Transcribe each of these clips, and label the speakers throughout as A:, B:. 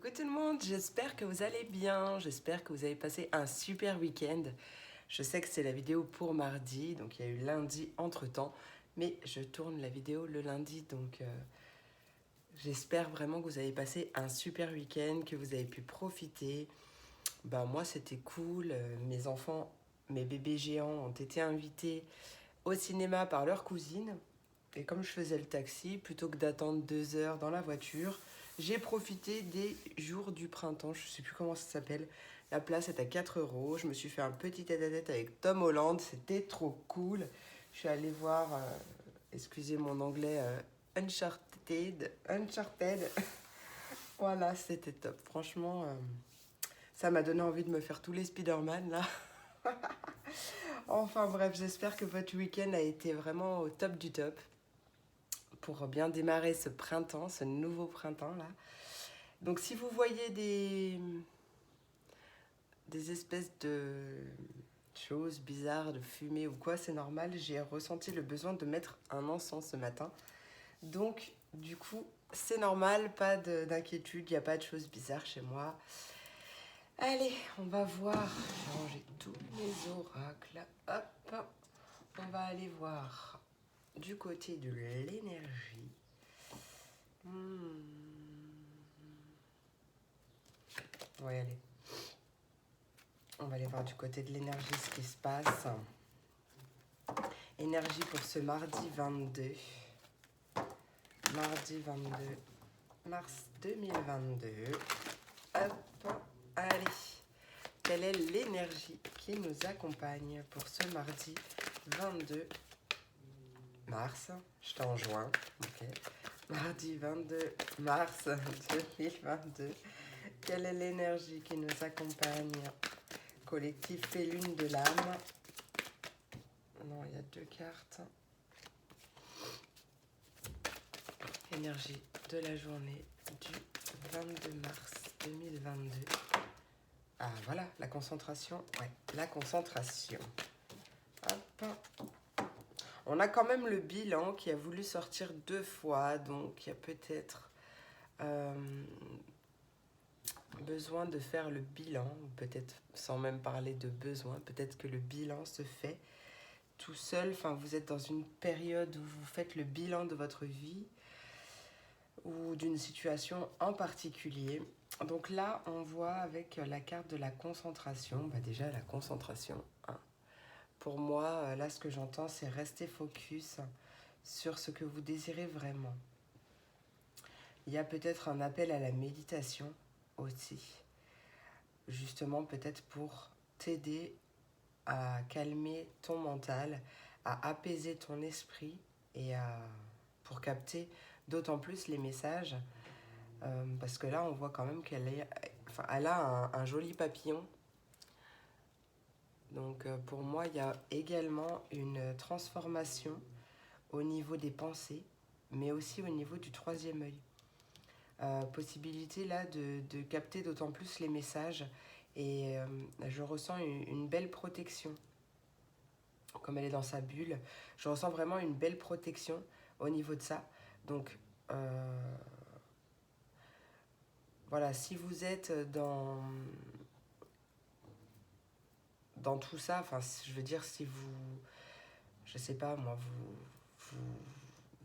A: Coucou tout le monde, j'espère que vous allez bien, j'espère que vous avez passé un super week-end. Je sais que c'est la vidéo pour mardi, donc il y a eu lundi entre-temps, mais je tourne la vidéo le lundi, donc j'espère vraiment que vous avez passé un super week-end, que vous avez pu profiter. Ben, moi c'était cool, mes enfants, mes bébés géants ont été invités au cinéma par leur cousine. Et comme je faisais le taxi, plutôt que d'attendre 2 heures dans la voiture, j'ai profité des jours du printemps. Je ne sais plus comment ça s'appelle. La place est à 4 €. Je me suis fait un petit tête-à-tête avec Tom Holland. C'était trop cool. Je suis allée voir, excusez mon anglais, Uncharted. Voilà, c'était top. Franchement, ça m'a donné envie de me faire tous les Spider-Man là. Enfin bref, j'espère que votre week-end a été vraiment au top du top pour bien démarrer ce printemps, ce nouveau printemps là. Donc si vous voyez des espèces de choses bizarres, de fumée ou quoi, c'est normal, j'ai ressenti le besoin de mettre un encens ce matin. Donc du coup, c'est normal, pas d'inquiétude, il n'y a pas de choses bizarres chez moi. Allez, on va voir, j'ai rangé tous les oracles. Hop, on va aller voir du côté de l'énergie. Ouais, allez. On va aller voir du côté de l'énergie ce qui se passe. Énergie pour ce mardi 22. Mardi 22 mars 2022. Hop, allez. Quelle est l'énergie qui nous accompagne pour ce mardi 22 mars? Je t'en joins. Ok. Mardi 22 mars 2022. Quelle est l'énergie qui nous accompagne? Collectif et lune de l'âme. Non, il y a 2 cartes. Énergie de la journée du 22 mars 2022. Ah, voilà, la concentration. Ouais, la concentration. Hop. On a quand même le bilan qui a voulu sortir 2 fois, donc il y a peut-être besoin de faire le bilan, peut-être sans même parler de besoin, peut-être que le bilan se fait tout seul. Enfin, vous êtes dans une période où vous faites le bilan de votre vie ou d'une situation en particulier. Donc là, on voit avec la carte de la concentration, déjà la concentration. Hein. Pour moi, là, ce que j'entends, c'est rester focus sur ce que vous désirez vraiment. Il y a peut-être un appel à la méditation aussi, justement peut-être pour t'aider à calmer ton mental, à apaiser ton esprit et pour capter d'autant plus les messages. Parce que là, on voit quand même elle a un joli papillon. Donc pour moi, il y a également une transformation au niveau des pensées, mais aussi au niveau du troisième œil. Possibilité là de capter d'autant plus les messages et je ressens une belle protection. Comme elle est dans sa bulle, je ressens vraiment une belle protection au niveau de ça. Donc voilà, si vous êtes dans tout ça, enfin je veux dire si vous, je sais pas moi,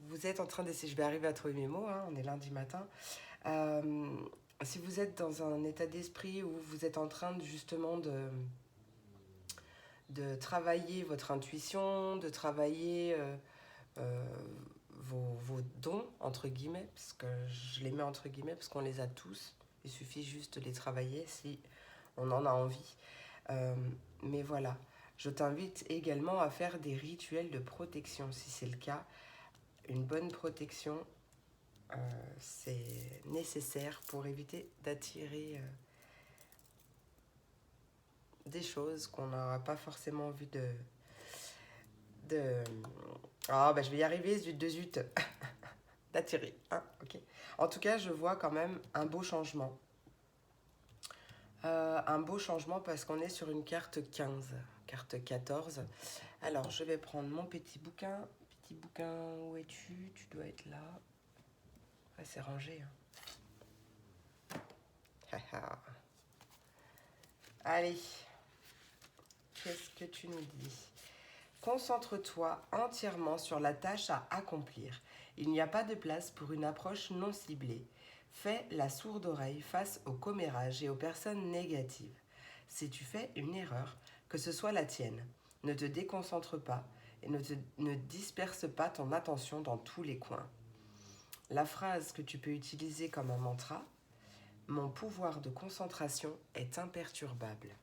A: vous êtes en train d'essayer, je vais arriver à trouver mes mots, hein, on est lundi matin. Si vous êtes dans un état d'esprit où vous êtes en train justement de travailler votre intuition, de travailler vos dons, entre guillemets, parce que je les mets entre guillemets, parce qu'on les a tous, il suffit juste de les travailler si on en a envie. Mais voilà, je t'invite également à faire des rituels de protection, si c'est le cas. Une bonne protection, c'est nécessaire pour éviter d'attirer des choses qu'on n'aura pas forcément envie de... Ah, je vais y arriver, zut de zut, d'attirer. Hein, ok. En tout cas, je vois quand même un beau changement. Un beau changement parce qu'on est sur une carte 15, carte 14. Alors, je vais prendre mon petit bouquin. Petit bouquin, où es-tu? Tu dois être là. Ouais, c'est rangé. Hein. Allez, qu'est-ce que tu nous dis? Concentre-toi entièrement sur la tâche à accomplir. Il n'y a pas de place pour une approche non ciblée. Fais la sourde oreille face aux commérages et aux personnes négatives. Si tu fais une erreur, que ce soit la tienne, ne te déconcentre pas et ne disperse pas ton attention dans tous les coins. La phrase que tu peux utiliser comme un mantra: mon pouvoir de concentration est imperturbable.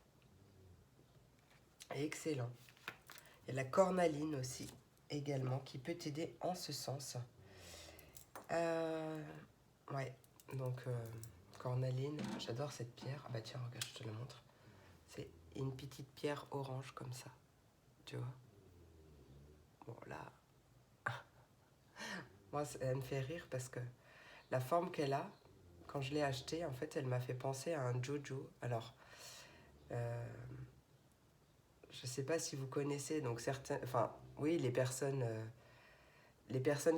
A: Excellent. Il y a la cornaline aussi, également, qui peut t'aider en ce sens. Ouais, donc cornaline, j'adore cette pierre. Ah bah tiens, regarde, je te la montre. C'est une petite pierre orange comme ça, tu vois. Bon là, moi elle me fait rire parce que la forme qu'elle a, quand je l'ai achetée, en fait, elle m'a fait penser à un Jojo. Alors, je sais pas si vous connaissez, donc certains, enfin, oui, les personnes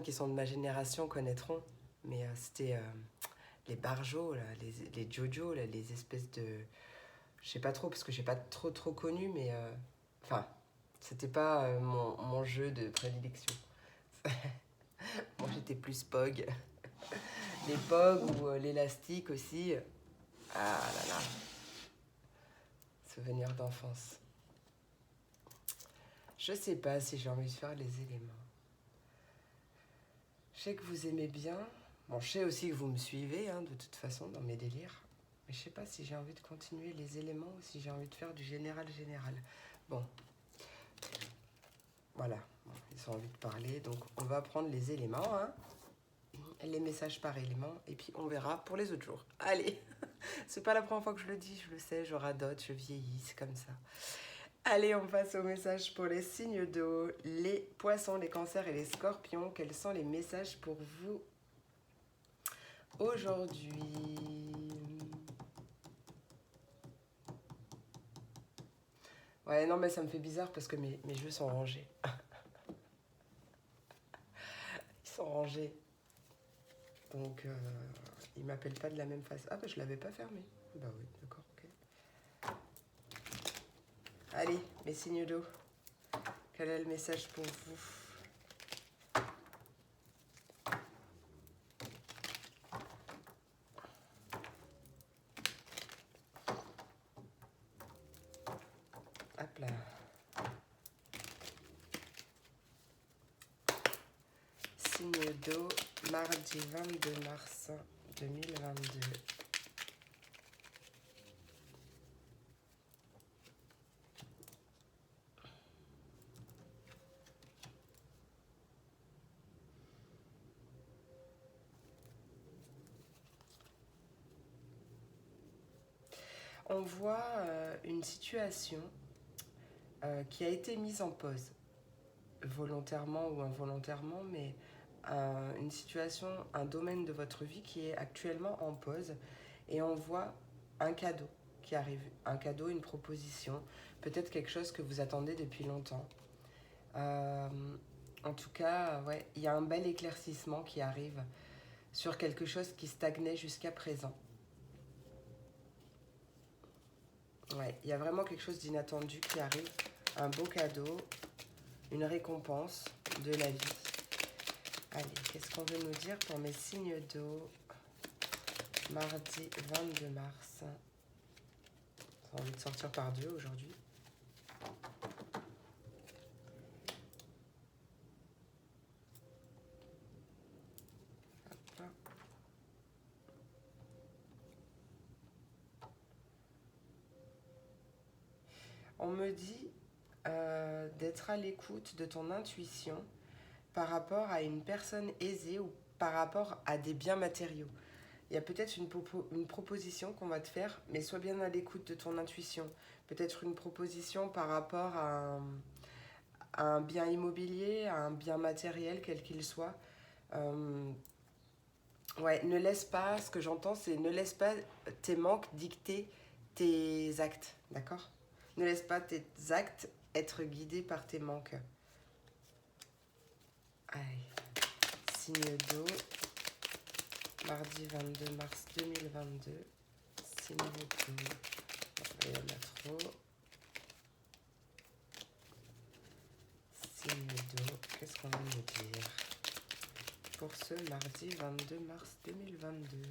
A: qui sont de ma génération connaîtront, mais c'était les barjots, là, les Jojo, là, les espèces de... Je sais pas trop, parce que j'ai pas trop connu, mais... Enfin, c'était pas mon jeu de prédilection. Moi, j'étais plus Pog. Les Pog ou l'élastique aussi. Ah là là. Souvenir d'enfance. Je sais pas si j'ai envie de faire les éléments. Je sais que vous aimez bien. Bon, je sais aussi que vous me suivez, hein, de toute façon, dans mes délires. Mais je sais pas si j'ai envie de continuer les éléments ou si j'ai envie de faire du général. Bon, voilà. Bon, ils ont envie de parler, donc on va prendre les éléments, hein. Les messages par élément, et puis on verra pour les autres jours. Allez, c'est pas la première fois que je le dis, je le sais, je radote, je vieillis, c'est comme ça. Allez, on passe aux messages pour les signes d'eau, les poissons, les cancers et les scorpions. Quels sont les messages pour vous aujourd'hui? Ouais, non, mais ça me fait bizarre parce que mes jeux sont rangés. Ils sont rangés. Donc, ils ne m'appellent pas de la même façon. Ah, bah, je ne l'avais pas fermé. Bah oui, d'accord, ok. Allez, mes signes d'eau. Quel est le message pour vous? Hop là. Signe d'eau, mardi 22 mars 2022. On voit une situation qui a été mise en pause, volontairement ou involontairement, mais une situation, un domaine de votre vie qui est actuellement en pause, et on voit un cadeau qui arrive, un cadeau, une proposition, peut-être quelque chose que vous attendez depuis longtemps. En tout cas, ouais, il y a un bel éclaircissement qui arrive sur quelque chose qui stagnait jusqu'à présent. Ouais, il y a vraiment quelque chose d'inattendu qui arrive, un beau cadeau, une récompense de la vie. Allez, qu'est-ce qu'on veut nous dire pour mes signes d'eau? Mardi 22 mars. J'ai envie de sortir par deux aujourd'hui. On me dit d'être à l'écoute de ton intuition par rapport à une personne aisée ou par rapport à des biens matériaux. Il y a peut-être une proposition qu'on va te faire, mais sois bien à l'écoute de ton intuition. Peut-être une proposition par rapport à un bien immobilier, à un bien matériel, quel qu'il soit. Ouais, ne laisse pas, ce que j'entends, c'est ne laisse pas tes manques dicter tes actes, d'accord? Ne laisse pas tes actes être guidés par tes manques. Allez, signe d'eau, mardi 22 mars 2022, signe d'eau. Il y en a trop. Signe d'eau, qu'est-ce qu'on va nous dire pour ce mardi 22 mars 2022?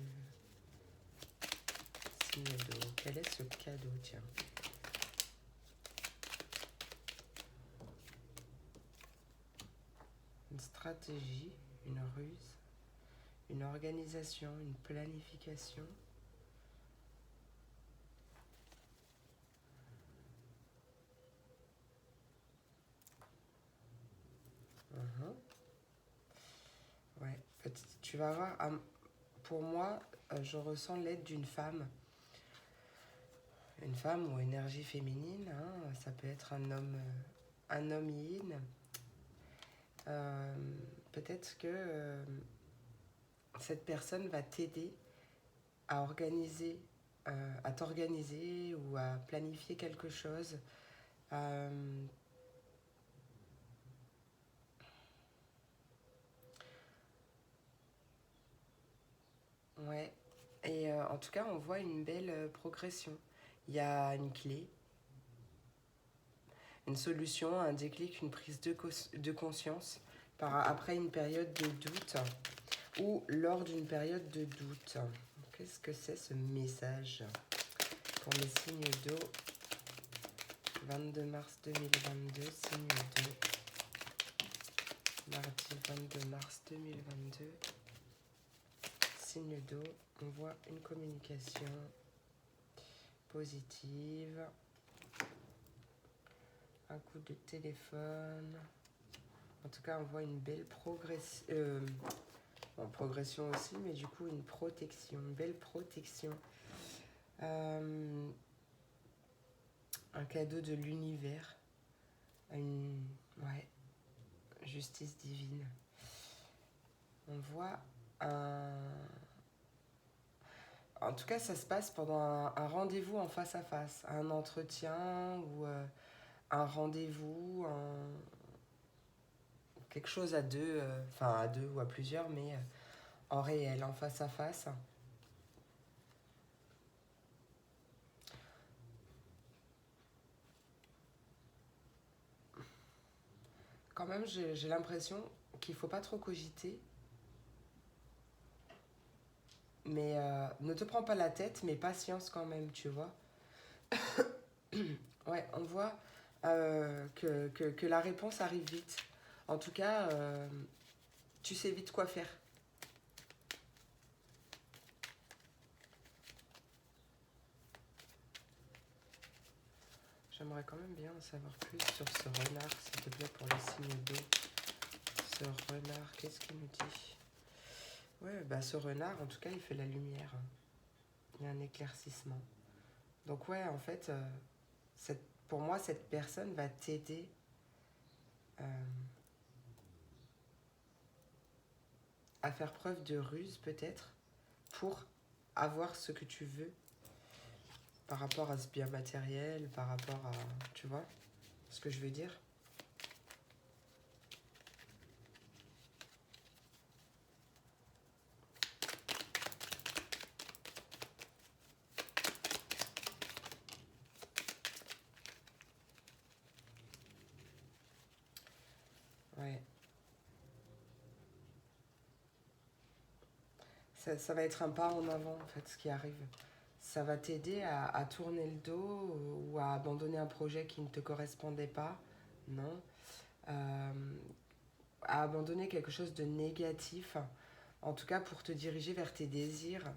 A: Signe d'eau, quel est ce cadeau, tiens? Une stratégie, une ruse, une organisation, une planification. Ouais, tu vas voir, pour moi, je ressens l'aide d'une femme. Une femme ou énergie féminine, hein, ça peut être un homme yin. Peut-être que cette personne va t'aider à organiser, à t'organiser ou à planifier quelque chose. Ouais. Et en tout cas, on voit une belle progression. Il y a une clé, une solution, un déclic, une prise de conscience après une période de doute ou lors d'une période de doute. Qu'est-ce que c'est ce message pour les signes d'eau 22 mars 2022, signe d'eau, mardi 22 mars 2022, signe d'eau, on voit une communication positive, un coup de téléphone, en tout cas on voit une belle progression, progression aussi, mais du coup une protection, une belle protection, un cadeau de l'univers, ouais, justice divine. On voit en tout cas, ça se passe pendant un rendez-vous en face à face, un entretien ou un rendez-vous, quelque chose à deux, enfin à deux ou à plusieurs, mais en réel, en face à face. Quand même, j'ai l'impression qu'il ne faut pas trop cogiter, mais ne te prends pas la tête, mais patience quand même, tu vois. Ouais, on voit que la réponse arrive vite. En tout cas, tu sais vite quoi faire. J'aimerais quand même bien en savoir plus sur ce renard, s'il te plaît, pour les signes d'eau. Ce renard, qu'est-ce qu'il nous dit? Ouais, bah ce renard, en tout cas, il fait la lumière. Il y a un éclaircissement. Donc ouais, en fait, pour moi, cette personne va t'aider à faire preuve de ruse, peut-être, pour avoir ce que tu veux par rapport à ce bien matériel, par rapport à... Tu vois ce que je veux dire? Ouais. Ça va être un pas en avant, en fait, ce qui arrive. Ça va t'aider à tourner le dos ou à abandonner un projet qui ne te correspondait pas, non. À abandonner quelque chose de négatif, en tout cas pour te diriger vers tes désirs.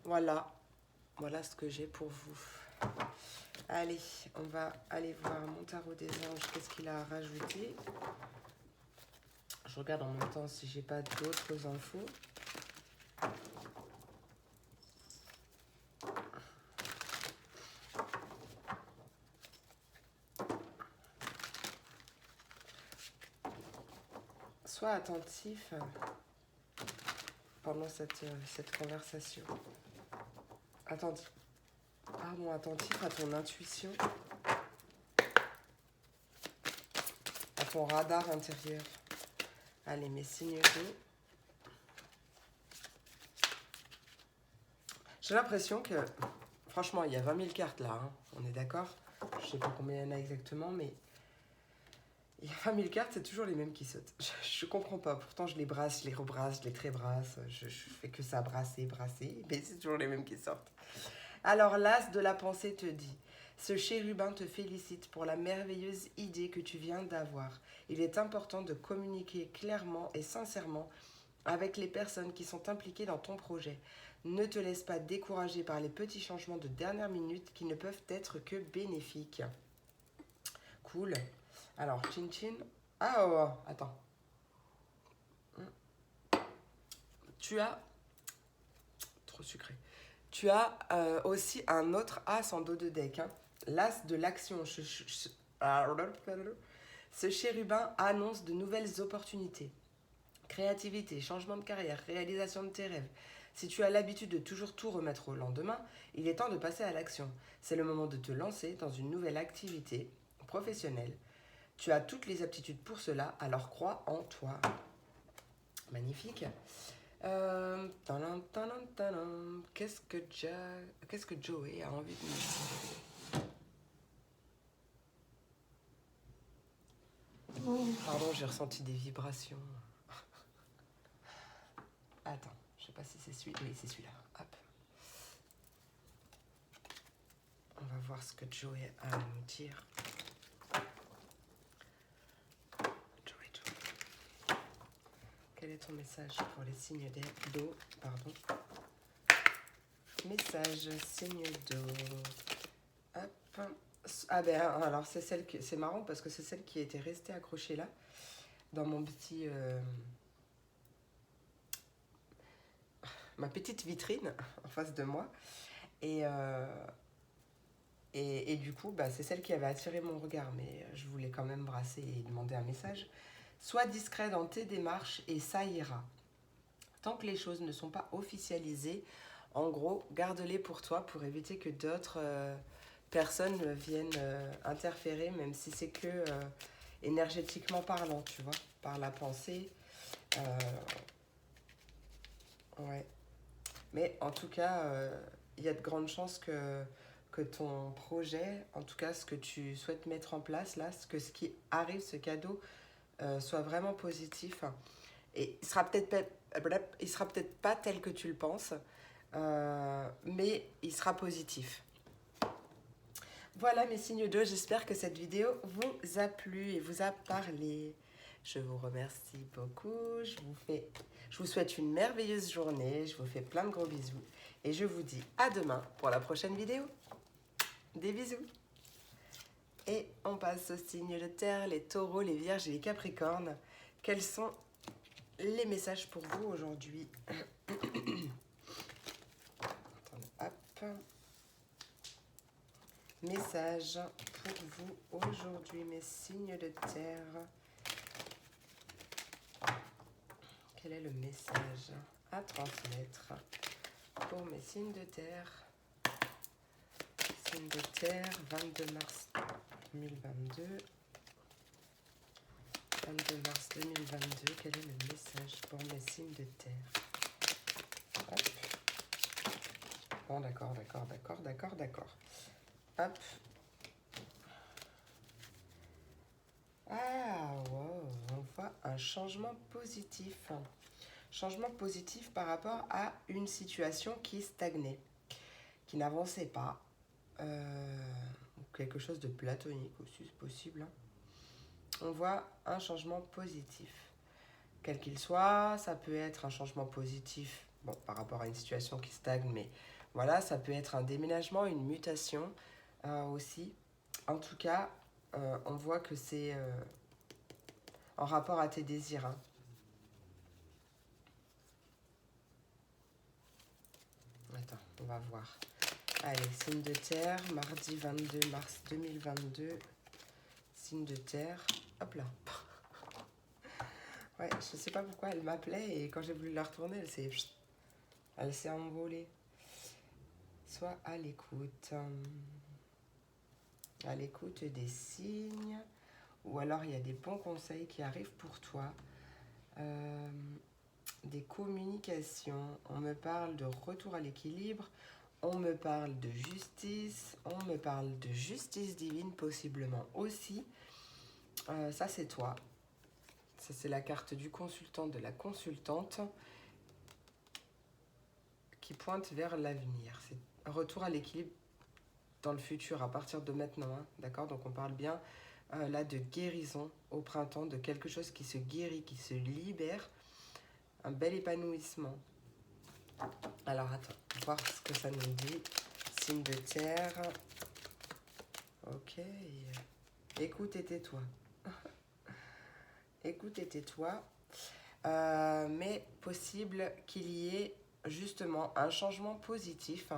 A: Voilà, voilà ce que j'ai pour vous. Allez, on va aller voir mon tarot des anges, qu'est-ce qu'il a rajouté. Je regarde en même temps si j'ai pas d'autres infos. Sois attentif pendant cette conversation. Attentif à ton intuition, à ton radar intérieur. Allez, mes signes d'eau. J'ai l'impression que, franchement, il y a 20 000 cartes là, hein, on est d'accord? Je sais pas combien il y en a exactement, mais il y a 20 000 cartes, c'est toujours les mêmes qui sautent. Je comprends pas, pourtant je les brasse, je les rebrasse, je les trébrasse, je fais que ça brasser, mais c'est toujours les mêmes qui sortent. Alors l'as de la pensée te dit: ce chérubin te félicite pour la merveilleuse idée que tu viens d'avoir. Il est important de communiquer clairement et sincèrement avec les personnes qui sont impliquées dans ton projet. Ne te laisse pas décourager par les petits changements de dernière minute qui ne peuvent être que bénéfiques. Cool. Alors, chin chin. Ah, oh, attends. Tu as... Trop sucré. Tu as aussi un autre as en dos de deck. Hein. L'as de l'action. Ce chérubin annonce de nouvelles opportunités. Créativité, changement de carrière, réalisation de tes rêves. Si tu as l'habitude de toujours tout remettre au lendemain, il est temps de passer à l'action. C'est le moment de te lancer dans une nouvelle activité professionnelle. Tu as toutes les aptitudes pour cela, alors crois en toi. Magnifique. Qu'est-ce que Joey a envie de me dire? Pardon, j'ai ressenti des vibrations. Attends, je sais pas si c'est celui-là. Oui, c'est celui-là. Hop. On va voir ce que Joey a à nous dire. Joey. Quel est ton message pour les signes d'eau? Pardon. Message, signe d'eau. Hop. Ah ben alors c'est celle que c'est marrant parce que c'est celle qui était restée accrochée là dans mon petit ma petite vitrine en face de moi et du coup bah, c'est celle qui avait attiré mon regard, mais je voulais quand même brasser et demander un message. Sois discret dans tes démarches et ça ira. Tant que les choses ne sont pas officialisées, en gros, garde-les pour toi pour éviter que d'autres personnes viennent interférer, même si c'est que énergétiquement parlant, tu vois, par la pensée. Ouais. Mais en tout cas, il y a de grandes chances que ton projet, en tout cas ce que tu souhaites mettre en place là, ce qui arrive, ce cadeau, soit vraiment positif. Et il sera peut-être pas tel que tu le penses, mais il sera positif. Voilà mes signes d'eau, j'espère que cette vidéo vous a plu et vous a parlé. Je vous remercie beaucoup, je vous souhaite une merveilleuse journée, je vous fais plein de gros bisous et je vous dis à demain pour la prochaine vidéo. Des bisous. Et on passe aux signes de terre, les taureaux, les vierges et les capricornes. Quels sont les messages pour vous aujourd'hui? Hop. Message pour vous aujourd'hui, mes signes de terre. Quel est le message à transmettre pour mes signes de terre? Signes de terre, 22 mars 2022. 22 mars 2022, quel est le message pour mes signes de terre? Hop. Bon, d'accord. Hop. Ah, wow, on voit un changement positif. Changement positif par rapport à une situation qui stagnait, qui n'avançait pas. Quelque chose de platonique aussi, c'est possible. Hein. On voit un changement positif. Quel qu'il soit, ça peut être un changement positif bon, par rapport à une situation qui stagne, mais voilà, ça peut être un déménagement, une mutation aussi. En tout cas, on voit que c'est en rapport à tes désirs. Hein. Attends, on va voir. Allez, signe de terre, mardi 22 mars 2022. Signe de terre. Hop là. Ouais, je sais pas pourquoi elle m'appelait et quand j'ai voulu la retourner, elle s'est envolée. Sois à l'écoute. À l'écoute des signes. Ou alors il y a des bons conseils qui arrivent pour toi. Des communications. On me parle de retour à l'équilibre On me parle de justice, on me parle de justice divine possiblement aussi. Ça c'est toi. Ça c'est la carte du consultant, de la consultante qui pointe vers l'avenir. C'est un retour à l'équilibre dans le futur à partir de maintenant. Hein, d'accord? Donc on parle bien là de guérison au printemps, de quelque chose qui se guérit, qui se libère. Un bel épanouissement. Alors attends, voir ce que ça nous dit. Signe de terre. Ok. Écoute et tais-toi. Écoute et tais-toi. Mais possible qu'il y ait justement un changement positif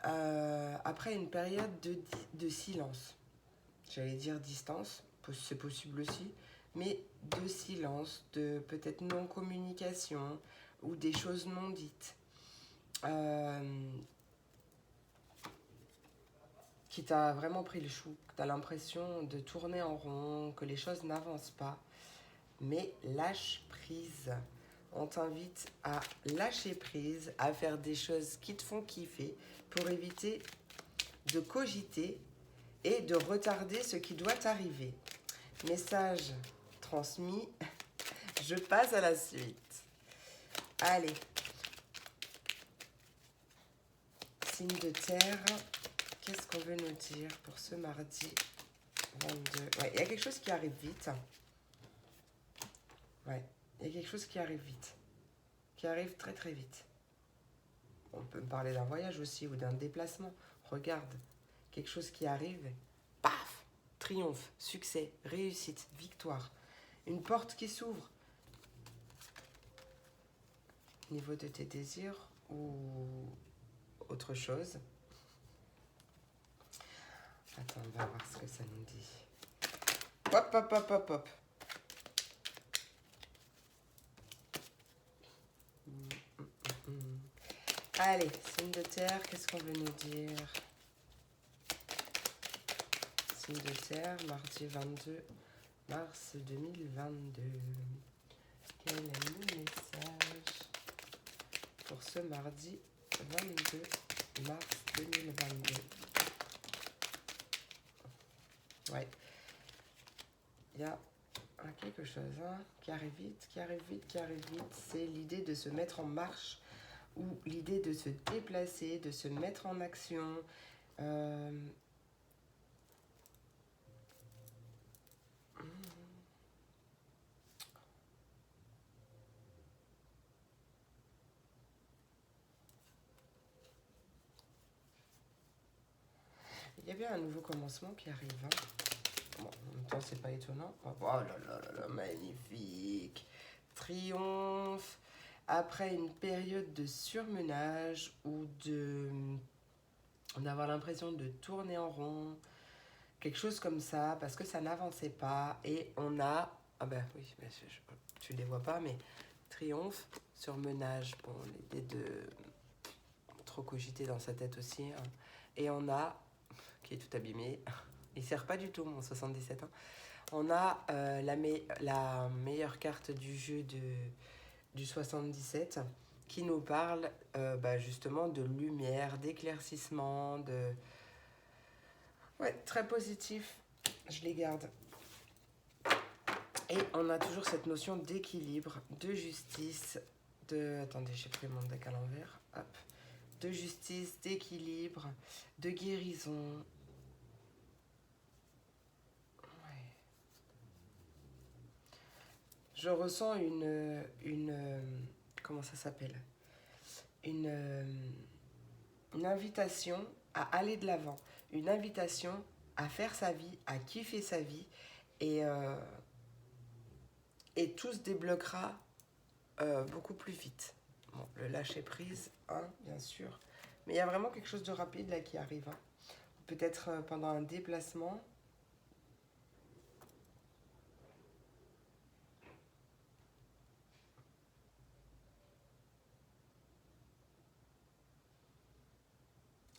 A: après une période de silence. J'allais dire distance, c'est possible aussi, mais de silence, de peut-être non-communication ou des choses non dites. Qui t'a vraiment pris le chou, que tu as l'impression de tourner en rond, que les choses n'avancent pas. Mais lâche prise. On t'invite à lâcher prise, à faire des choses qui te font kiffer pour éviter de cogiter et de retarder ce qui doit arriver. Message transmis, je passe à la suite. Allez. Signe de terre, qu'est-ce qu'on veut nous dire pour ce mardi 22 ? Ouais, il y a quelque chose qui arrive vite. Ouais, il y a quelque chose qui arrive vite. Qui arrive très très vite. On peut me parler d'un voyage aussi ou d'un déplacement. Regarde, quelque chose qui arrive, paf, triomphe, succès, réussite, victoire. Une porte qui s'ouvre. Au niveau de tes désirs ou autre chose. Attends, on va voir ce que ça nous dit. Hop, hop, hop, hop, hop. Allez, signe de terre, qu'est-ce qu'on veut nous dire? Signe de terre, mardi 22 mars 2022. Quel est le message pour ce mardi 22 mars 2022? Ouais. Il y a quelque chose qui arrive vite, qui arrive vite, qui arrive vite. C'est l'idée de se mettre en marche ou l'idée de se déplacer, de se mettre en action. Il y a bien un nouveau commencement qui arrive. Hein. Bon, en même temps, c'est pas étonnant. Oh là là là là, magnifique. Triomphe. Après une période de surmenage ou d'avoir l'impression de tourner en rond, quelque chose comme ça, parce que ça n'avançait pas. Et on a... Ah ben oui, mais tu les vois pas, mais triomphe, surmenage. Bon, l'idée de trop cogiter dans sa tête aussi. Hein. Et on a... qui est tout abîmé. Il sert pas du tout, mon 77 ans. On a la meilleure carte du jeu du 77 qui nous parle justement de lumière, d'éclaircissement, de... Ouais, très positif. Je les garde. Et on a toujours cette notion d'équilibre, de justice, de... Attendez, j'ai pris mon deck à l'envers. Hop. De justice, d'équilibre, de guérison. Je ressens une comment ça s'appelle, une invitation à aller de l'avant, une invitation à faire sa vie, à kiffer sa vie, et tout se débloquera beaucoup plus vite. Bon, le lâcher prise, hein, bien sûr, mais il y a vraiment quelque chose de rapide là qui arrive. Hein. Peut-être pendant un déplacement.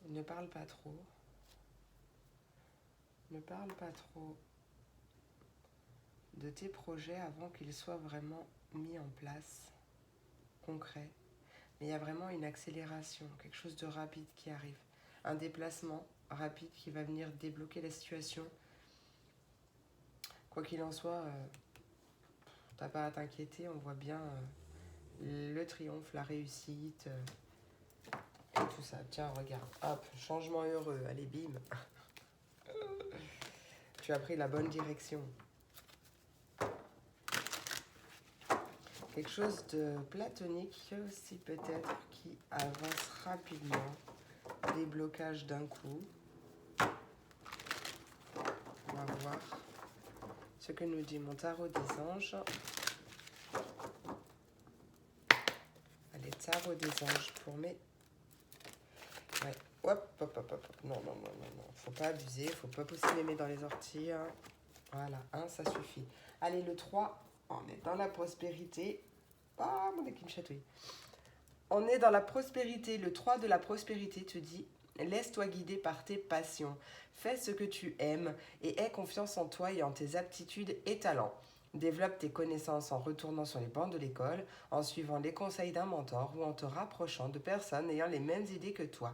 A: Ne parle pas trop. Ne parle pas trop de tes projets avant qu'ils soient vraiment mis en place, concrets. mais il y a vraiment une accélération, quelque chose de rapide qui arrive. Un déplacement rapide qui va venir débloquer la situation. Quoi qu'il en soit, t'as pas à t'inquiéter, on voit bien le triomphe, la réussite et tout ça. Tiens, regarde, hop, changement heureux, allez, bim. Tu as pris la bonne direction. Quelque chose de platonique aussi peut-être qui avance rapidement. Déblocage d'un coup. On va voir ce que nous dit mon tarot des anges. Allez, tarot des anges pour mes... Ouais. Hop, hop, hop, hop. Non, non, non, non, non. Faut pas abuser, faut pas pousser les mains dans les orties. Voilà, ça suffit. Allez, le 3, on est dans la prospérité. Ah, mon nez qui me chatouille. On est dans la prospérité. Le 3 de la prospérité te dit: laisse-toi guider par tes passions. Fais ce que tu aimes et aie confiance en toi et en tes aptitudes et talents. Développe tes connaissances en retournant sur les bancs de l'école, en suivant les conseils d'un mentor ou en te rapprochant de personnes ayant les mêmes idées que toi.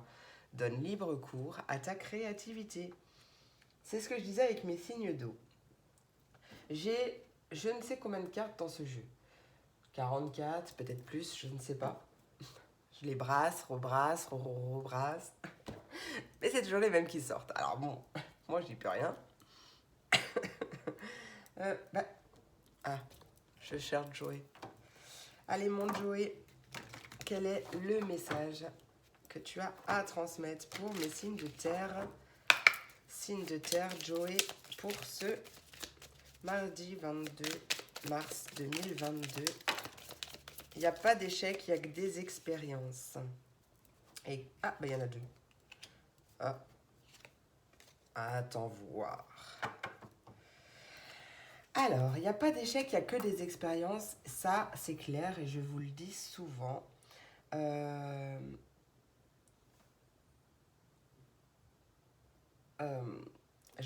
A: Donne libre cours à ta créativité. C'est ce que je disais avec mes signes d'eau. J'ai je ne sais combien de cartes dans ce jeu. 44, peut-être plus, je ne sais pas. Je les brasse, rebrasse, rebrasse. Mais c'est toujours les mêmes qui sortent. Alors bon, moi je dis plus rien. Je cherche Joey. Allez mon Joey, quel est le message que tu as à transmettre pour mes signes de terre? Signes de terre, Joey, pour ce mardi 22 mars 2022. Il n'y a pas d'échec, il n'y a que des expériences. Et il y en a 2. Attends voir. Alors, il n'y a pas d'échec, il n'y a que des expériences. Ça, c'est clair et je vous le dis souvent. Je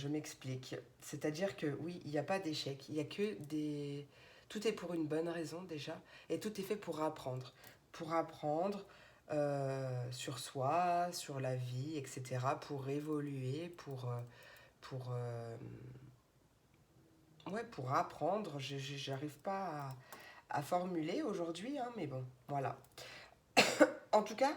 A: m'explique. C'est-à-dire que oui, il n'y a pas d'échec. Il n'y a que des... Tout est pour une bonne raison déjà. Et tout est fait pour apprendre. Pour apprendre sur soi, sur la vie, etc. Pour évoluer, pour apprendre. J'arrive pas à formuler aujourd'hui, hein, mais bon, voilà. En tout cas,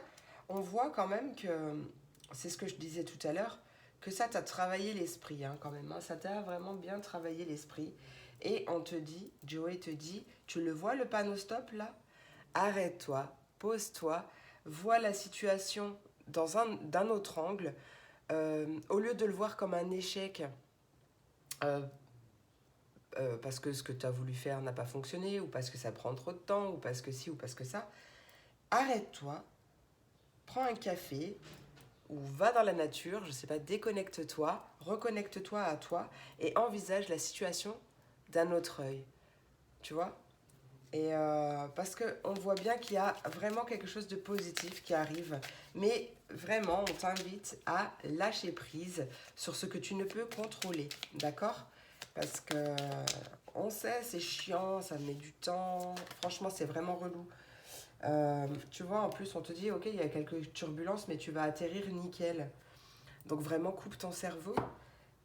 A: on voit quand même que, c'est ce que je disais tout à l'heure, que ça t'a travaillé l'esprit, hein, quand même. Hein, ça t'a vraiment bien travaillé l'esprit. Et on te dit, Joey te dit, tu le vois le panneau stop là? Arrête-toi, pose-toi, vois la situation d'un autre angle. Au lieu de le voir comme un échec, parce que ce que tu as voulu faire n'a pas fonctionné, ou parce que ça prend trop de temps, ou parce que ci, ou parce que ça, arrête-toi, prends un café, ou va dans la nature, je sais pas, déconnecte-toi, reconnecte-toi à toi, et envisage la situation d'un autre œil, tu vois? Et parce qu'on voit bien qu'il y a vraiment quelque chose de positif qui arrive, mais vraiment, on t'invite à lâcher prise sur ce que tu ne peux contrôler, d'accord? Parce que on sait, c'est chiant, ça met du temps, franchement, c'est vraiment relou. Tu vois, en plus, on te dit, ok, il y a quelques turbulences, mais tu vas atterrir nickel. Donc vraiment, coupe ton cerveau.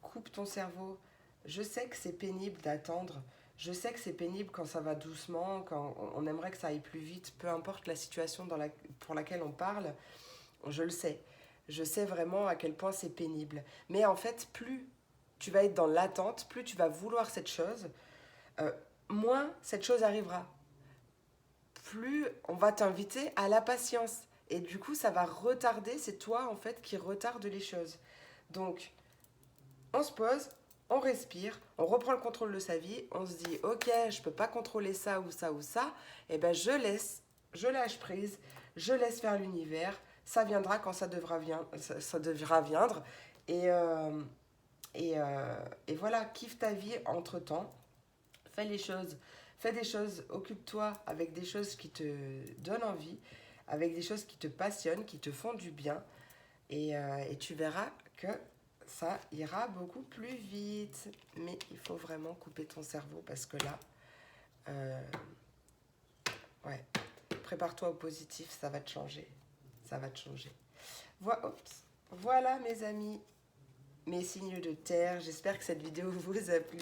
A: Coupe ton cerveau. Je sais que c'est pénible d'attendre. Je sais que c'est pénible quand ça va doucement, quand on aimerait que ça aille plus vite. Peu importe la situation pour laquelle on parle, je le sais. Je sais vraiment à quel point c'est pénible. Mais en fait, plus tu vas être dans l'attente, plus tu vas vouloir cette chose, moins cette chose arrivera. Plus on va t'inviter à la patience. Et du coup, ça va retarder, c'est toi en fait qui retarde les choses. Donc, on se pose, on respire, on reprend le contrôle de sa vie, on se dit, ok, je peux pas contrôler ça ou ça ou ça, et ben je lâche prise, je laisse faire l'univers, ça viendra quand ça devra viendre, et, euh, et voilà, kiffe ta vie entre-temps, fais les choses, fais des choses, occupe-toi avec des choses qui te donnent envie, avec des choses qui te passionnent, qui te font du bien, et tu verras que ça ira beaucoup plus vite. Mais il faut vraiment couper ton cerveau parce que là, ouais, prépare-toi au positif, ça va te changer. Ça va te changer. Voilà mes amis, mes signes de terre. J'espère que cette vidéo vous a plu,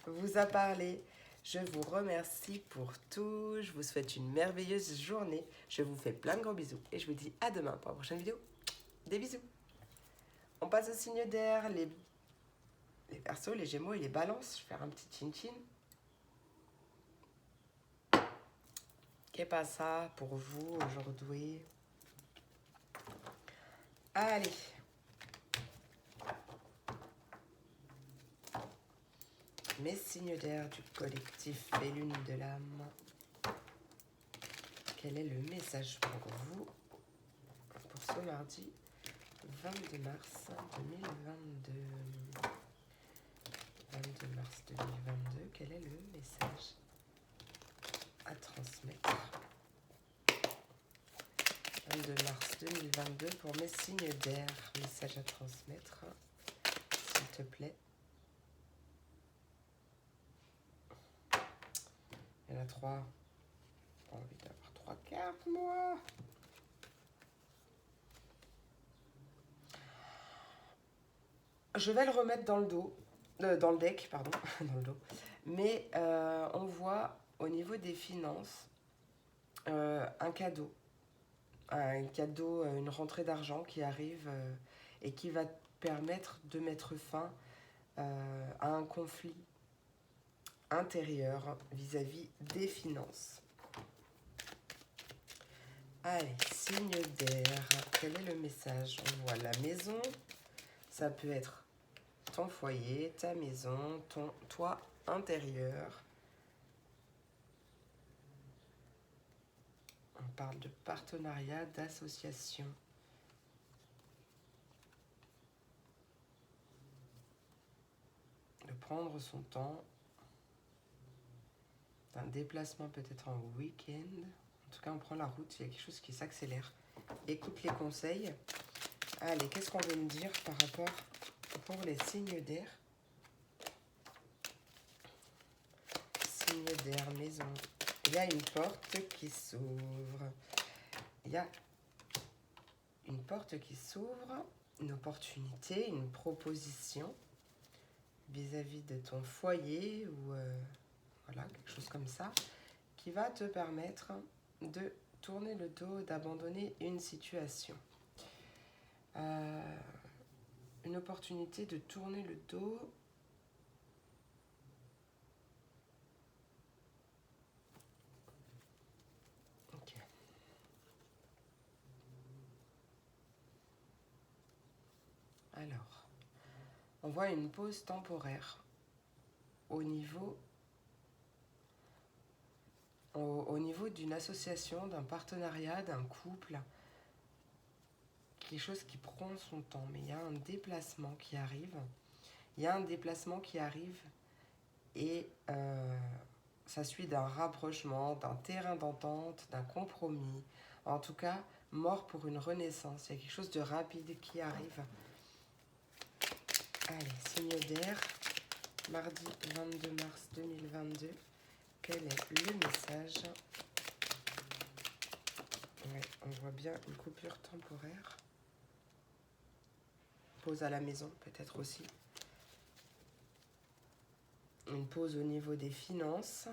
A: vous a parlé. Je vous remercie pour tout. Je vous souhaite une merveilleuse journée. Je vous fais plein de gros bisous. Et je vous dis à demain pour la prochaine vidéo. Des bisous. On passe au signe d'air, les Verseaux, les Gémeaux et les Balances. Je vais faire un petit chin-chin. Qu'est-ce pas ça pour vous aujourd'hui? Allez. Mes signes d'air du collectif et lune de l'âme. Quel est le message pour vous pour ce mardi 22 mars 2022? 22 mars 2022, quel est le message à transmettre? 22 mars 2022 pour mes signes d'air, message à transmettre, s'il te plaît. Il y en a 3. J'ai envie d'avoir 3 cartes, moi. Je vais le remettre dans le dos, dans le deck, pardon, dans le dos. Mais on voit au niveau des finances un cadeau. Une rentrée d'argent qui arrive et qui va te permettre de mettre fin à un conflit intérieur vis-à-vis des finances. Allez, signe d'air, quel est le message? On voit la maison, ça peut être ton foyer, ta maison, ton toit intérieur. On parle de partenariat, d'association. De prendre son temps. D'un déplacement peut-être en week-end. En tout cas, on prend la route, il y a quelque chose qui s'accélère. Écoute les conseils. Allez, qu'est-ce qu'on veut me dire par rapport pour les signes d'air? Signe d'air, maison. Il y a une porte qui s'ouvre. Il y a une porte qui s'ouvre, une opportunité, une proposition vis-à-vis de ton foyer ou voilà, quelque chose comme ça, qui va te permettre de tourner le dos, d'abandonner une situation. Une opportunité de tourner le dos. Ok. Alors, on voit une pause temporaire au niveau d'une association, d'un partenariat, d'un couple. Quelque chose qui prend son temps, mais il y a un déplacement qui arrive. Et ça suit d'un rapprochement, d'un terrain d'entente, d'un compromis. En tout cas, mort pour une renaissance. Il y a quelque chose de rapide qui arrive. Allez, signe d'air, mardi 22 mars 2022. Quel est le message? Ouais, on voit bien une coupure temporaire. Pause à la maison, peut-être aussi. Une pause au niveau des finances.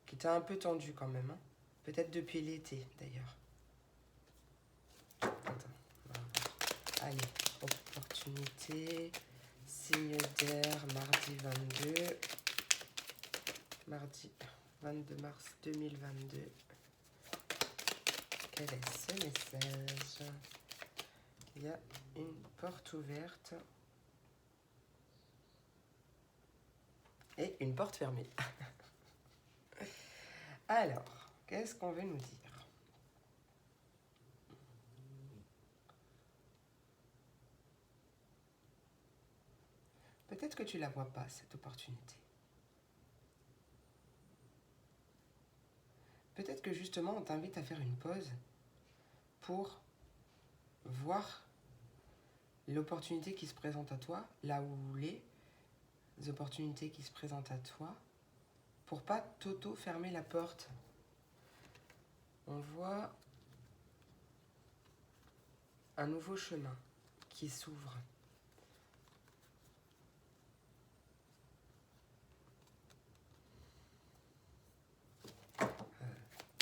A: Qui était un peu tendu quand même. Hein. Peut-être depuis l'été, d'ailleurs. Attends, on va voir. Allez, opportunité. Signe d'air, mardi 22. Mardi 22 mars 2022. Quel est ce message? Il y a une porte ouverte et une porte fermée. Alors, qu'est-ce qu'on veut nous dire? Peut-être que tu ne la vois pas, cette opportunité. Peut-être que justement, on t'invite à faire une pause pour voir l'opportunité qui se présente à toi, là où elle est, opportunités qui se présentent à toi pour pas t'auto-fermer la porte. On voit un nouveau chemin qui s'ouvre.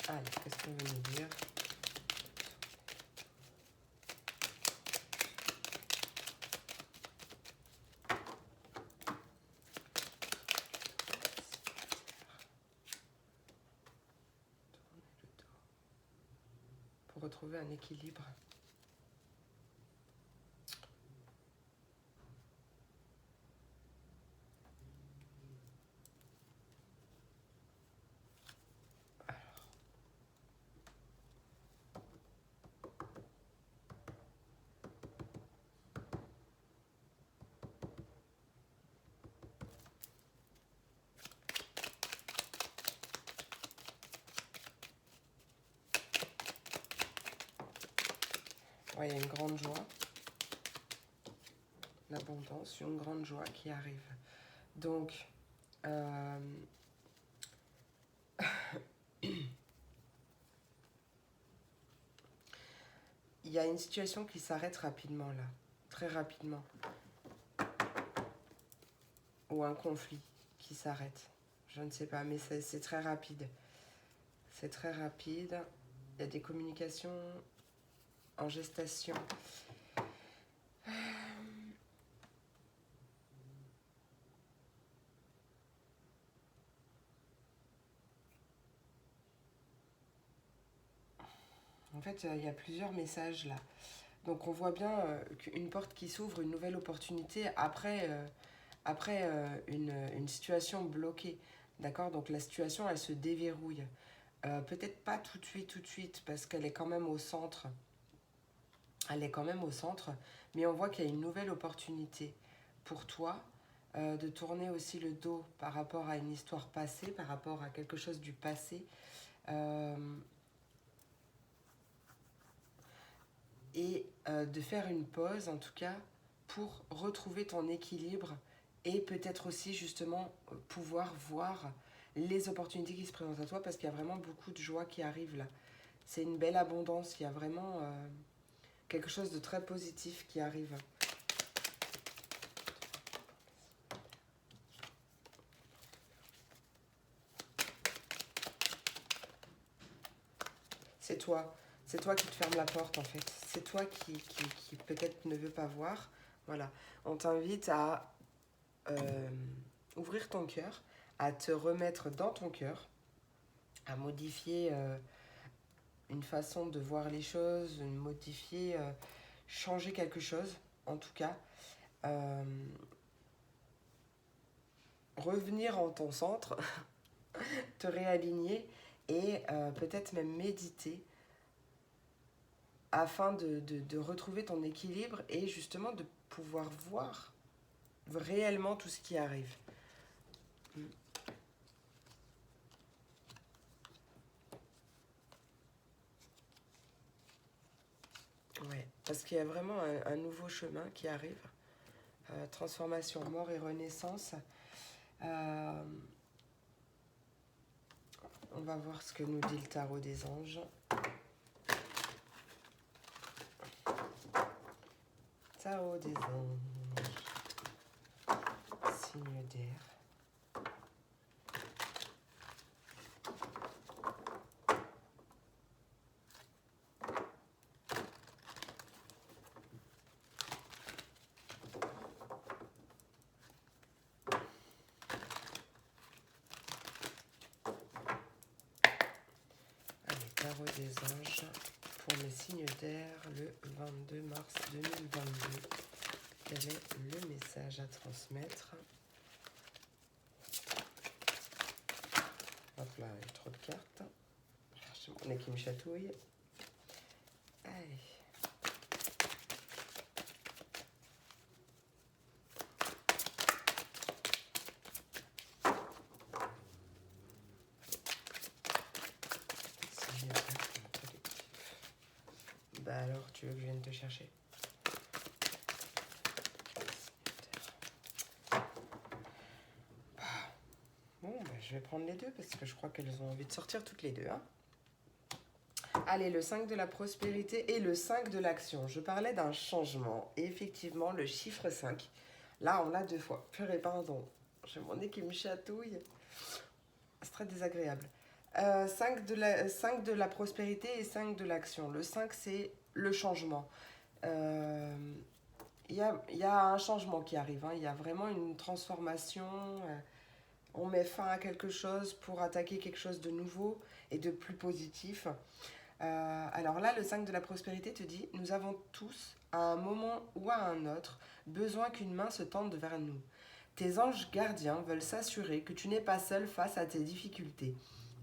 A: Allez, qu'est-ce qu'on veut nous dire? Pour retrouver un équilibre. Ouais, il y a une grande joie, l'abondance, une grande joie qui arrive. Donc, il y a une situation qui s'arrête rapidement là, très rapidement. Ou un conflit qui s'arrête. Je ne sais pas, mais c'est très rapide. C'est très rapide. Il y a des communications en gestation. En fait, il y a plusieurs messages là. Donc on voit bien qu'une porte qui s'ouvre, une nouvelle opportunité après, une situation bloquée. D'accord? Donc la situation, elle se déverrouille. Peut-être pas tout de suite, parce qu'elle est quand même au centre. Elle est quand même au centre, mais on voit qu'il y a une nouvelle opportunité pour toi de tourner aussi le dos par rapport à une histoire passée, par rapport à quelque chose du passé. Et de faire une pause, en tout cas, pour retrouver ton équilibre et peut-être aussi justement pouvoir voir les opportunités qui se présentent à toi, parce qu'il y a vraiment beaucoup de joie qui arrive là. C'est une belle abondance, il y a vraiment quelque chose de très positif qui arrive. C'est toi qui te ferme la porte en fait. C'est toi qui peut-être ne veut pas voir. Voilà, on t'invite à ouvrir ton cœur, à te remettre dans ton cœur, à modifier une façon de voir les choses, modifier, changer quelque chose, en tout cas. Revenir en ton centre, te réaligner et peut-être même méditer afin de retrouver ton équilibre et justement de pouvoir voir réellement tout ce qui arrive. Ouais, parce qu'il y a vraiment un nouveau chemin qui arrive. Transformation, mort et renaissance. On va voir ce que nous dit le tarot des anges. Tarot des anges. Signe d'air. Tarot des anges pour les signes d'air le 22 mars 2022. Quel est le message à transmettre? Hop là, il y a trop de cartes. C'est mon nez qui me chatouille. Allez. Bah alors, tu veux que je vienne te chercher? vais prendre les deux parce que je crois qu'elles ont envie de sortir toutes les deux. Hein. Allez, le 5 de la prospérité et le 5 de l'action. Je parlais d'un changement. Et effectivement, le chiffre 5, là, on l'a 2 fois. Purée, pardon. J'ai mon nez qui me chatouille. C'est très désagréable. 5 de la prospérité et 5 de l'action. Le 5, c'est le changement. Il y a un changement qui arrive. Hein. Il y a vraiment une transformation. On met fin à quelque chose pour attaquer quelque chose de nouveau et de plus positif. Alors là, le 5 de la prospérité te dit, nous avons tous, à un moment ou à un autre, besoin qu'une main se tende vers nous. Tes anges gardiens veulent s'assurer que tu n'es pas seul face à tes difficultés.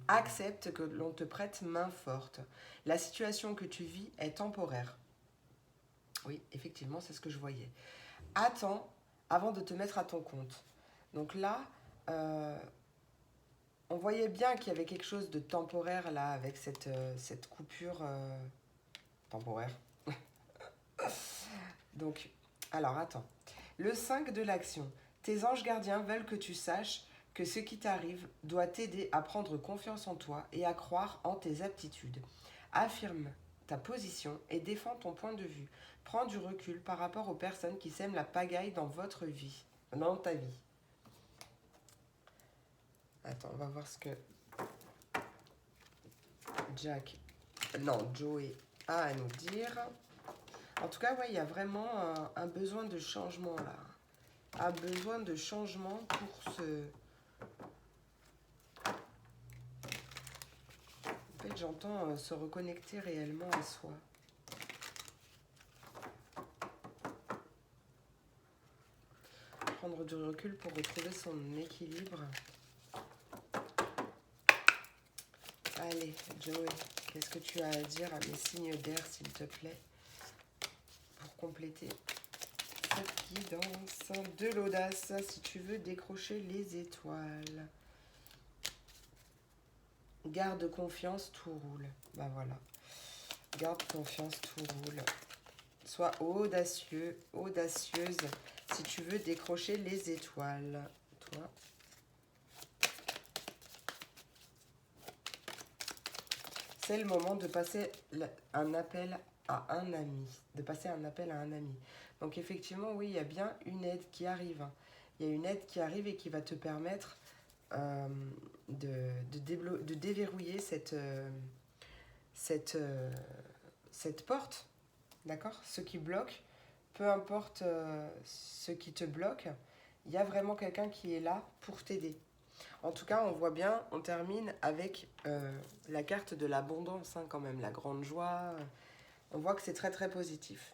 A: Accepte que l'on te prête main forte. La situation que tu vis est temporaire. Oui, effectivement, c'est ce que je voyais. Attends avant de te mettre à ton compte. Donc là, on voyait bien qu'il y avait quelque chose de temporaire là avec cette coupure temporaire. Donc, alors attends. Le 5 de l'action. Tes anges gardiens veulent que tu saches que ce qui t'arrive doit t'aider à prendre confiance en toi et à croire en tes aptitudes. Affirme ta position et défends ton point de vue. Prends du recul par rapport aux personnes qui sèment la pagaille dans votre vie, dans ta vie. Attends, on va voir ce que Joey a à nous dire. En tout cas, ouais, il y a vraiment un besoin de changement là. Un besoin de changement pour ce... En fait, j'entends se reconnecter réellement à soi. Prendre du recul pour retrouver son équilibre. Allez, Joey, qu'est-ce que tu as à dire à mes signes d'air, s'il te plaît, pour compléter cette guidance de l'audace, si tu veux décrocher les étoiles. Garde confiance, tout roule. Ben voilà. Garde confiance, tout roule. Sois audacieux, audacieuse, si tu veux décrocher les étoiles. Toi. C'est le moment de passer un appel à un ami. Donc effectivement, oui, il y a bien une aide qui arrive. Il y a une aide qui arrive et qui va te permettre de déverrouiller cette porte. D'accord? Ce qui bloque, peu importe ce qui te bloque, il y a vraiment quelqu'un qui est là pour t'aider. En tout cas, on voit bien, on termine avec la carte de l'abondance, hein, quand même, la grande joie. On voit que c'est très très positif.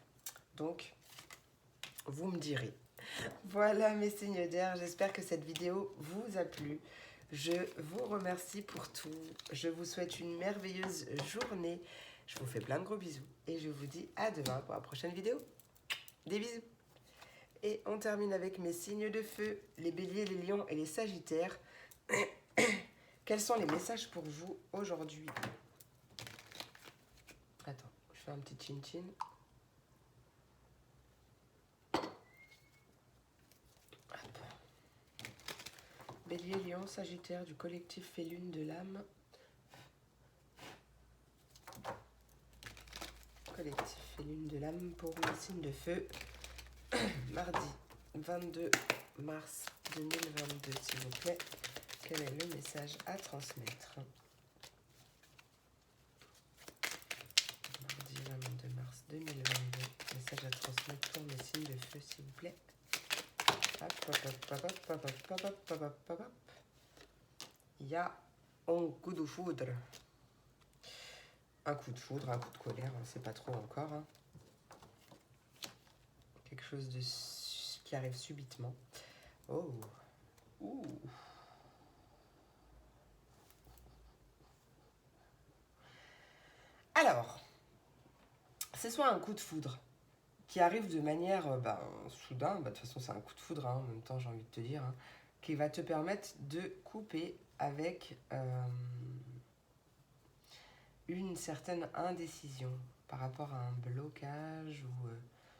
A: Donc, vous me direz. Voilà mes signes d'air, j'espère que cette vidéo vous a plu. Je vous remercie pour tout. Je vous souhaite une merveilleuse journée. Je vous fais plein de gros bisous. Et je vous dis à demain pour la prochaine vidéo. Des bisous. Et on termine avec mes signes de feu, les béliers, les lions et les sagittaires. Quels sont les messages pour vous aujourd'hui? Attends, je fais un petit chin-chin. Bélier, lion, sagittaire du collectif Fait Lune de l'âme. Collectif Fait Lune de l'âme pour mes signes de feu. Mardi 22 mars 2022, s'il vous plaît. Quel est le message à transmettre? Mardi 22 mars 2022. Message à transmettre pour mes signes de feu, s'il vous plaît. Il y a un coup de foudre. Un coup de foudre, un coup de colère, on ne sait pas trop encore. Hein. Quelque chose qui arrive subitement. Oh. Ouh. Alors, c'est soit un coup de foudre qui arrive de manière soudain, de toute façon c'est un coup de foudre, hein, en même temps j'ai envie de te dire, hein, qui va te permettre de couper avec une certaine indécision par rapport à un blocage ou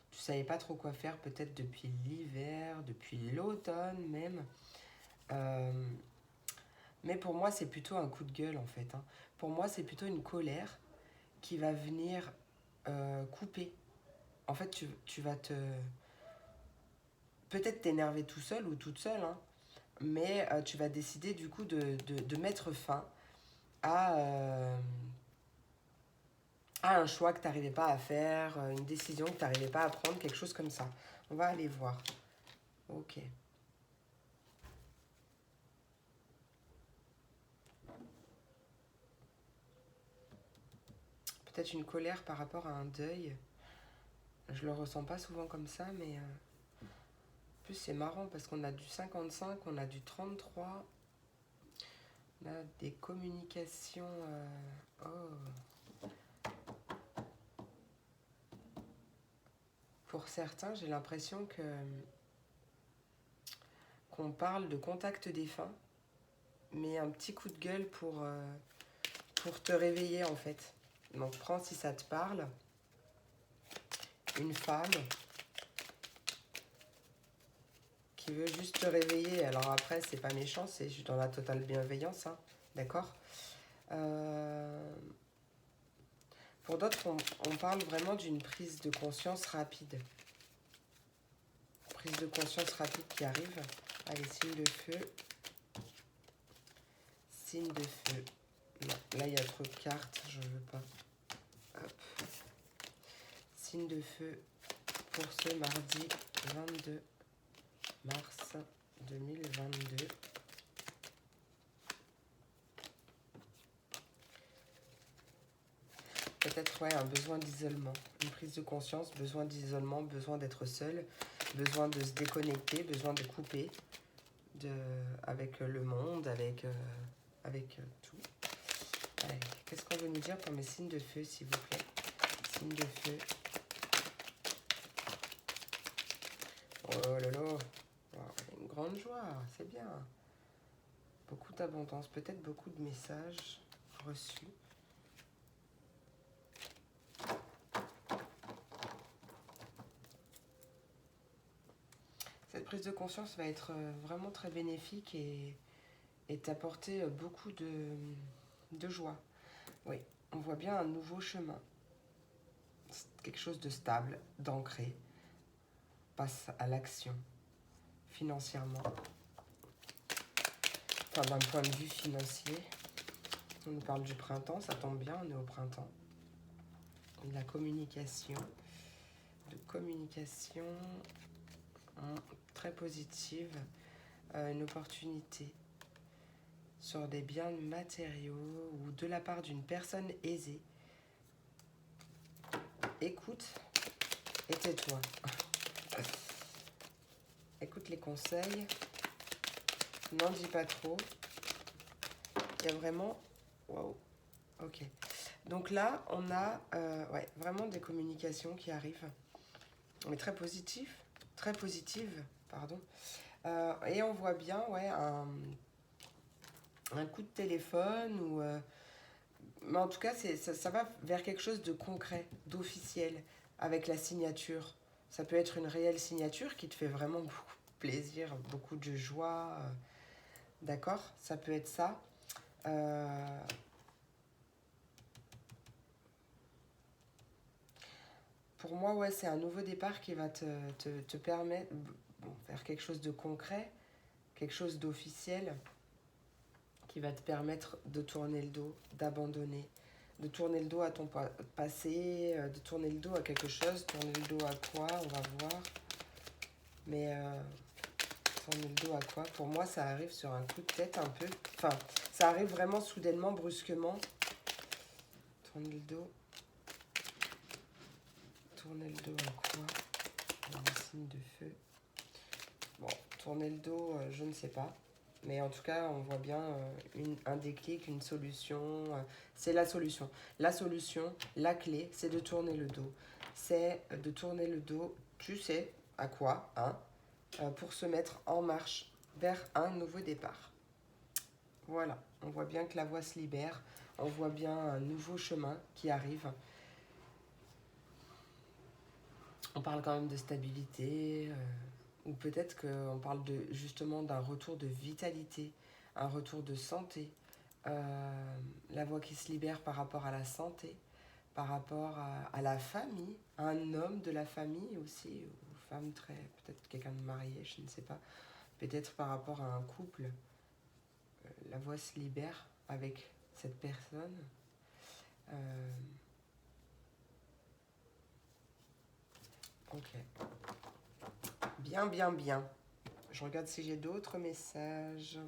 A: tu savais pas trop quoi faire peut-être depuis l'hiver, depuis l'automne même. Mais pour moi, c'est plutôt un coup de gueule, en fait. Hein. Pour moi, c'est plutôt une colère qui va venir couper. En fait, tu vas te... Peut-être t'énerver tout seul ou toute seule, hein, mais tu vas décider du coup de mettre fin à, à un choix que tu n'arrivais pas à faire, une décision que tu n'arrivais pas à prendre, quelque chose comme ça. On va aller voir. Ok. Peut-être une colère par rapport à un deuil. Je le ressens pas souvent comme ça, mais en plus c'est marrant parce qu'on a du 55, on a du 33, on a des communications. Oh. Pour certains, j'ai l'impression que qu'on parle de contact défunt, mais un petit coup de gueule pour te réveiller en fait. Donc prends si ça te parle. Une femme qui veut juste te réveiller. Alors après, c'est pas méchant, c'est juste dans la totale bienveillance, hein, d'accord. Pour d'autres, on parle vraiment d'une prise de conscience rapide. Prise de conscience rapide qui arrive. Allez, signe de feu. Signe de feu. Non, là, il y a trop de cartes, je veux pas. Hop. Signe de feu pour ce mardi 22 mars 2022. Peut-être, ouais, un besoin d'isolement. Une prise de conscience, besoin d'isolement, besoin d'être seul, besoin de se déconnecter, besoin de couper avec le monde, avec tout. Allez, qu'est-ce qu'on veut nous dire pour mes signes de feu, s'il vous plaît? Signes de feu. Oh là là, wow, une grande joie, c'est bien. Beaucoup d'abondance, peut-être beaucoup de messages reçus. Cette prise de conscience va être vraiment très bénéfique et t'apporter beaucoup de joie. Oui, on voit bien un nouveau chemin. Quelque chose de stable, d'ancré. Passe à l'action, financièrement. Enfin, d'un point de vue financier. On nous parle du printemps, ça tombe bien, on est au printemps. De la communication. De communication très positive. Une opportunité sur des biens matériaux ou de la part d'une personne aisée. Écoute et tais-toi. Écoute les conseils. N'en dis pas trop. Il y a vraiment... Waouh. Ok. Donc là, on a ouais, vraiment des communications qui arrivent. Mais très positives. Très positives, pardon. Et on voit bien, ouais, un coup de téléphone ou... mais en tout cas, ça va vers quelque chose de concret, d'officiel, avec la signature. Ça peut être une réelle signature qui te fait vraiment beaucoup de plaisir, beaucoup de joie. D'accord? Ça peut être ça. Pour moi, ouais, c'est un nouveau départ qui va te permettre faire quelque chose de concret, quelque chose d'officiel, qui va te permettre de tourner le dos, d'abandonner, de tourner le dos à ton passé, de tourner le dos à quelque chose, tourner le dos à quoi, on va voir. Mais tourner le dos à quoi? Pour moi, ça arrive sur un coup de tête un peu. Enfin, ça arrive vraiment soudainement, brusquement. Tourner le dos. Tourner le dos à quoi? Un signe de feu. Bon, tourner le dos, je ne sais pas. Mais en tout cas, on voit bien un déclic, une solution. C'est la solution. La solution, la clé, c'est de tourner le dos. C'est de tourner le dos, tu sais à quoi, hein, pour se mettre en marche vers un nouveau départ. Voilà, on voit bien que la voie se libère. On voit bien un nouveau chemin qui arrive. On parle quand même de stabilité, ou peut-être qu'on parle justement d'un retour de vitalité, un retour de santé, la voix qui se libère par rapport à la santé, par rapport à la famille, à un homme de la famille aussi, ou femme très, peut-être quelqu'un de marié, je ne sais pas, peut-être par rapport à un couple, la voix se libère avec cette personne. Ok. Bien, bien, bien. Je regarde si j'ai d'autres messages.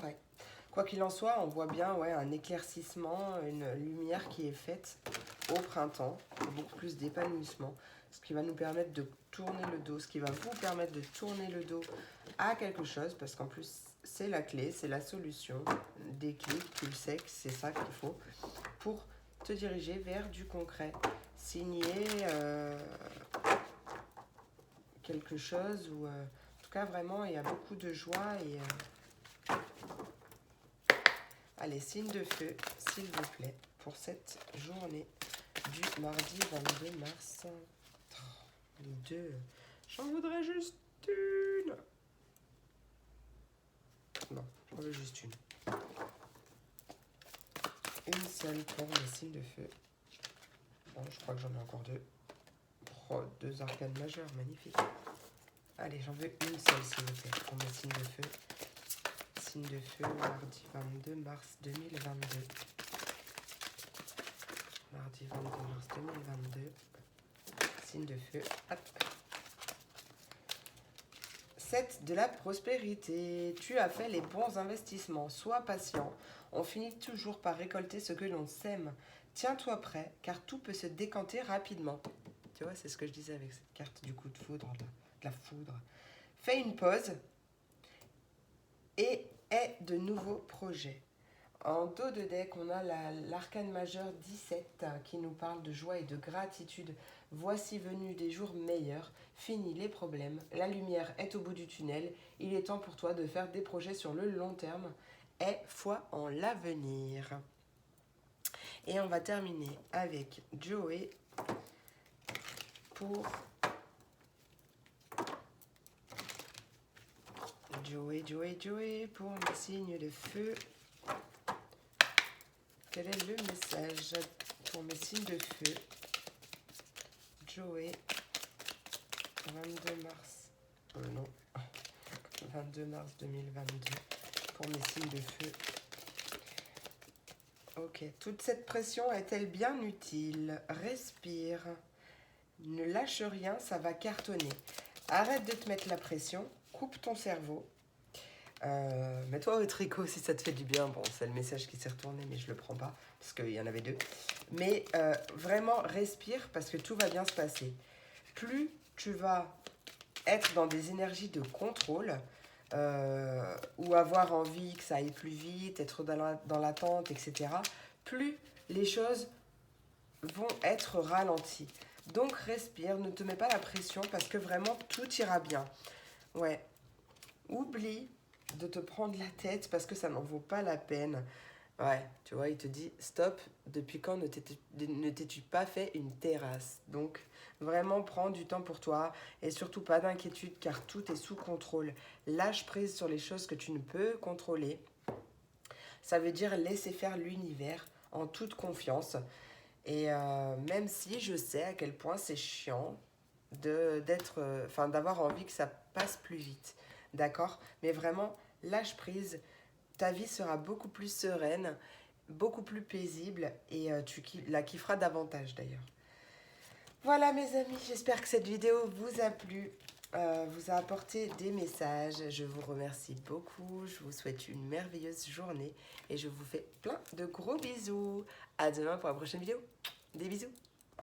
A: Ouais. Quoi qu'il en soit, on voit bien un éclaircissement, une lumière qui est faite au printemps, beaucoup plus d'épanouissement, ce qui va nous permettre de tourner le dos, ce qui va vous permettre de tourner le dos à quelque chose, parce qu'en plus, c'est la clé, c'est la solution. Déclic, tu le sais que c'est ça qu'il faut pour te diriger vers du concret. Signer quelque chose où, en tout cas, vraiment, il y a beaucoup de joie et... Allez, signe de feu, s'il vous plaît, pour cette journée du mardi 22 mars. Les deux. J'en voudrais juste une. Non, j'en veux juste une. Une seule pour les signes de feu. Bon, je crois que j'en ai encore deux. Oh, deux arcanes majeures, magnifique. Allez, j'en veux une seule, s'il vous plaît, pour mes signes de feu. Signe de feu, mardi 22 mars 2022. Mardi 22 mars 2022. Signe de feu. Hop. 7 de la prospérité. Tu as fait les bons investissements. Sois patient. On finit toujours par récolter ce que l'on sème. Tiens-toi prêt, car tout peut se décanter rapidement. Tu vois, c'est ce que je disais avec cette carte du coup de foudre, de la foudre. Fais une pause et aie de nouveaux projets. En dos de deck, on a l'arcane majeur 17 qui nous parle de joie et de gratitude. Voici venu des jours meilleurs, fini les problèmes, la lumière est au bout du tunnel, il est temps pour toi de faire des projets sur le long terme. Aie foi en l'avenir. Et on va terminer avec Joey pour... Joey pour mes signes de feu. Quel est le message pour mes signes de feu? Joey, 22 mars. Non. 22 mars 2022 pour mes signes de feu. Ok. Toute cette pression est-elle bien utile? Respire. Ne lâche rien, ça va cartonner. Arrête de te mettre la pression. Coupe ton cerveau. Mets-toi au tricot si ça te fait du bien. Bon, c'est le message qui s'est retourné, mais je le prends pas parce qu'il y en avait deux. Mais vraiment, respire parce que tout va bien se passer. Plus tu vas être dans des énergies de contrôle ou avoir envie que ça aille plus vite, être dans l'attente, etc., plus les choses vont être ralenties. Donc respire, ne te mets pas la pression parce que vraiment tout ira bien. Ouais, oublie de te prendre la tête parce que ça n'en vaut pas la peine. Ouais, tu vois, il te dit stop, depuis quand ne t'es-tu pas fait une terrasse? Donc, vraiment, prends du temps pour toi et surtout pas d'inquiétude car tout est sous contrôle. Lâche prise sur les choses que tu ne peux contrôler. Ça veut dire laisser faire l'univers en toute confiance. Et même si je sais à quel point c'est chiant d'avoir envie que ça passe plus vite. D'accord? Mais vraiment, lâche prise. Ta vie sera beaucoup plus sereine, beaucoup plus paisible et tu la kifferas davantage d'ailleurs. Voilà mes amis, j'espère que cette vidéo vous a plu, vous a apporté des messages. Je vous remercie beaucoup, je vous souhaite une merveilleuse journée et je vous fais plein de gros bisous. À demain pour la prochaine vidéo. Des bisous.